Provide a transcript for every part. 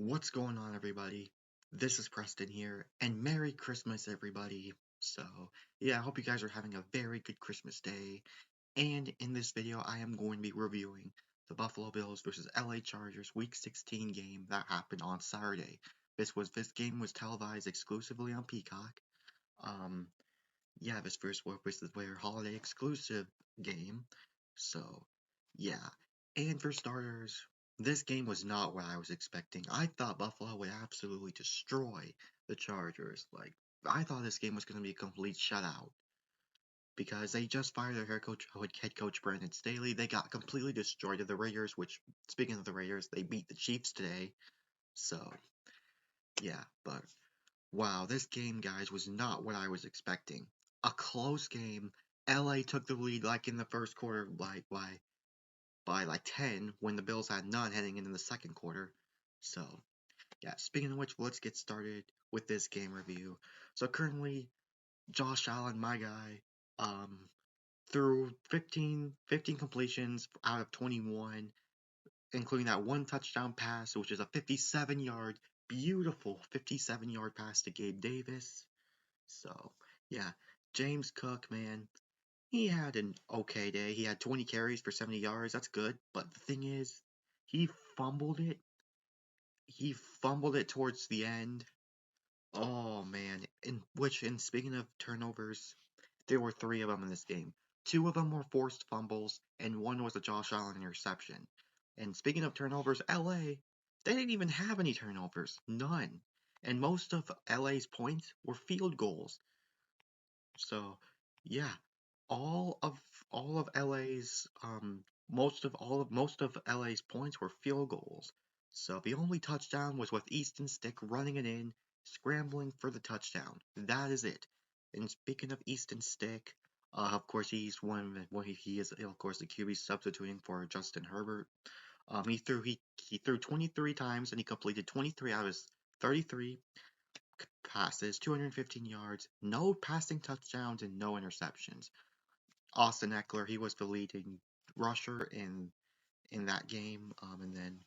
What's going on, everybody? This is Preston here, and Merry Christmas, everybody. So, yeah, I hope you guys are having a very good Christmas day. And in this video, I am going to be reviewing the Buffalo Bills versus LA Chargers Week 16 game that happened on Saturday. This game was televised exclusively on Peacock. Um, yeah, this was their holiday exclusive game. So, yeah. And for starters, this game was not what I was expecting. I thought Buffalo would absolutely destroy the Chargers. I thought this game was going to be a complete shutout because they just fired their head coach Brandon Staley. They got completely destroyed to the Raiders, which, speaking of the Raiders, they beat the Chiefs today. So, yeah, but wow, this game, guys, was not what I was expecting. A close game. LA took the lead like in the first quarter, by like 10 when the Bills had none heading into the second quarter. So, yeah, speaking of which, let's get started with this game review. So currently, Josh Allen, my guy, threw 15 completions out of 21, including that one touchdown pass, which is a 57-yard, beautiful 57-yard pass to Gabe Davis. So, yeah, James Cook, man, he had an okay day. He had 20 carries for 70 yards. That's good. But the thing is, he fumbled it. He fumbled it towards the end. Oh, man. And speaking of turnovers, there were three of them in this game. Two of them were forced fumbles, and one was a Josh Allen interception. And speaking of turnovers, LA, they didn't even have any turnovers. None. And most of LA's points were field goals. So, yeah, all of all of LA's most of LA's points were field goals. So the only touchdown was with Easton Stick running it in, scrambling for the touchdown. That is it. And speaking of Easton Stick, of course he is of course the QB substituting for Justin Herbert. He threw 23 times and he completed 23 out of his 33 passes, 215 yards, no passing touchdowns, and no interceptions. Austin Ekeler, he was the leading rusher in that game. And then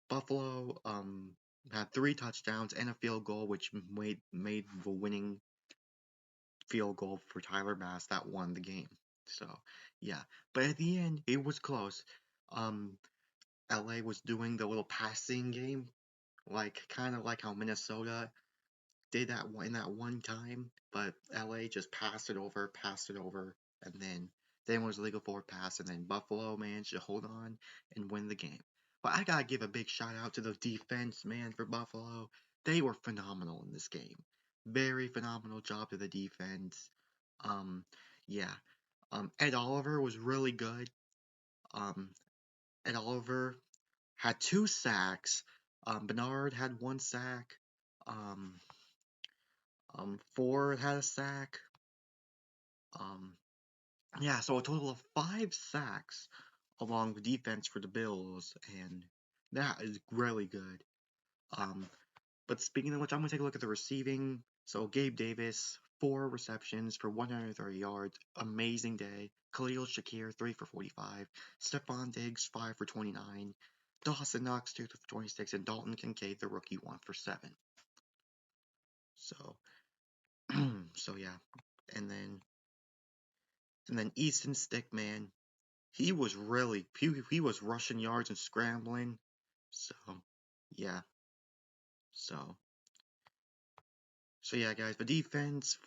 Buffalo had three touchdowns and a field goal, which made the winning field goal for Tyler Bass that won the game. So yeah, but at the end it was close. Um, LA was doing the little passing game, like kind of like how Minnesota did that in that one time, but LA just passed it over, and then was a legal forward pass, and then Buffalo managed to hold on and win the game. But I gotta give a big shout out to the defense, man, for Buffalo. They were phenomenal in this game. Very phenomenal job to the defense. Um, yeah. Ed Oliver was really good. Um, Ed Oliver had two sacks. Bernard had one sack. Um, Ford had a sack. Um, yeah, so a total of 5 sacks along the defense for the Bills, and that is really good. Um, but speaking of which, I'm gonna take a look at the receiving. So Gabe Davis, 4 receptions for 130 yards, amazing day. Khalil Shakir, 3 for 45. Stephon Diggs, 5 for 29. Dawson Knox, 2 for 26, and Dalton Kincaid, the rookie, 1 for 7. So, so yeah, and then Easton Stick, man, he was rushing yards and scrambling. So yeah, so yeah, guys, the defense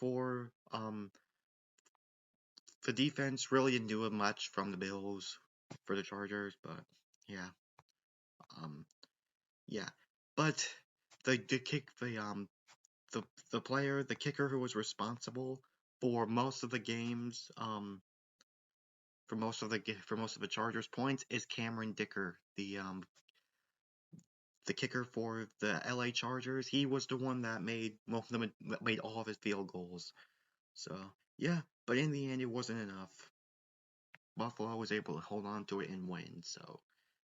really didn't do much from the Bills for the Chargers, but yeah, um, yeah, but the kick the the kicker who was responsible for most of the games for most of the Chargers points is Cameron Dicker, the kicker for the LA Chargers. He was the one that made all of his field goals. So yeah, but in the end, it wasn't enough. Buffalo was able to hold on to it and win. So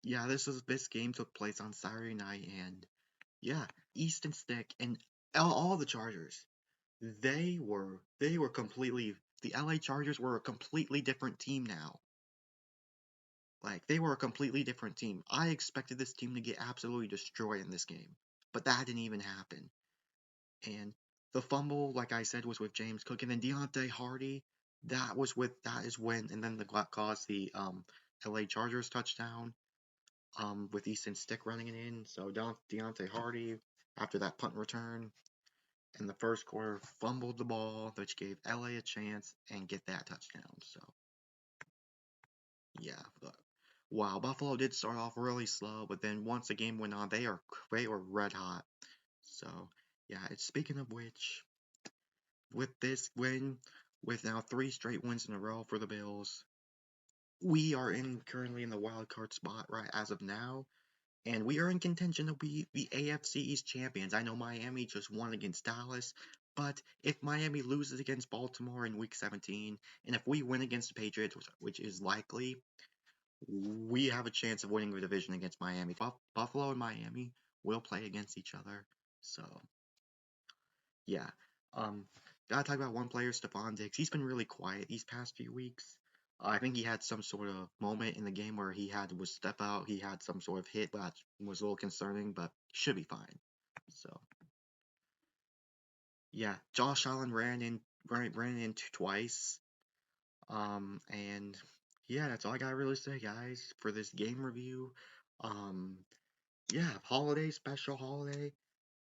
yeah, this game took place on Saturday night, and yeah, Easton Stick and all the Chargers. They were completely the LA Chargers were a completely different team now. Like, they were a completely different team. I expected this team to get absolutely destroyed in this game. but that didn't even happen. And the fumble, like I said, was with James Cook, and then Deontay Hardy, that is when, and then the caused the LA Chargers touchdown with Easton Stick running it in. So Deontay Hardy, after that punt return in the first quarter, fumbled the ball, which gave LA a chance and get that touchdown. So yeah, but wow, Buffalo did start off really slow, but then once the game went on, they were red hot. So yeah, it's speaking of which, with this win, with now 3 straight wins in a row for the Bills, we are in currently in the wild card spot right as of now, and we are in contention to be the AFC East champions. I know Miami just won against Dallas, but if Miami loses against Baltimore in Week 17, and if we win against the Patriots, which is likely, we have a chance of winning the division against Miami. Buffalo and Miami will play against each other, so yeah. Um, Gotta talk about one player, Stephon Diggs. He's been really quiet these past few weeks. I think he had some sort of moment in the game where he had to step out. He had some sort of hit that was a little concerning, but should be fine. So yeah, Josh Allen ran in twice. And yeah, that's all I gotta really say, guys, for this game review. Um, yeah, special holiday.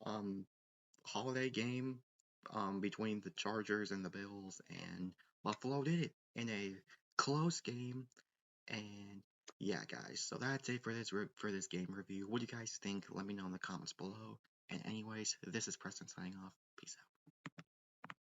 Um, Holiday game between the Chargers and the Bills, and Buffalo did it in a close game. And yeah, guys, so that's it for this game review. What do you guys think? Let me know in the comments below. And anyways, this is Preston signing off. Peace out.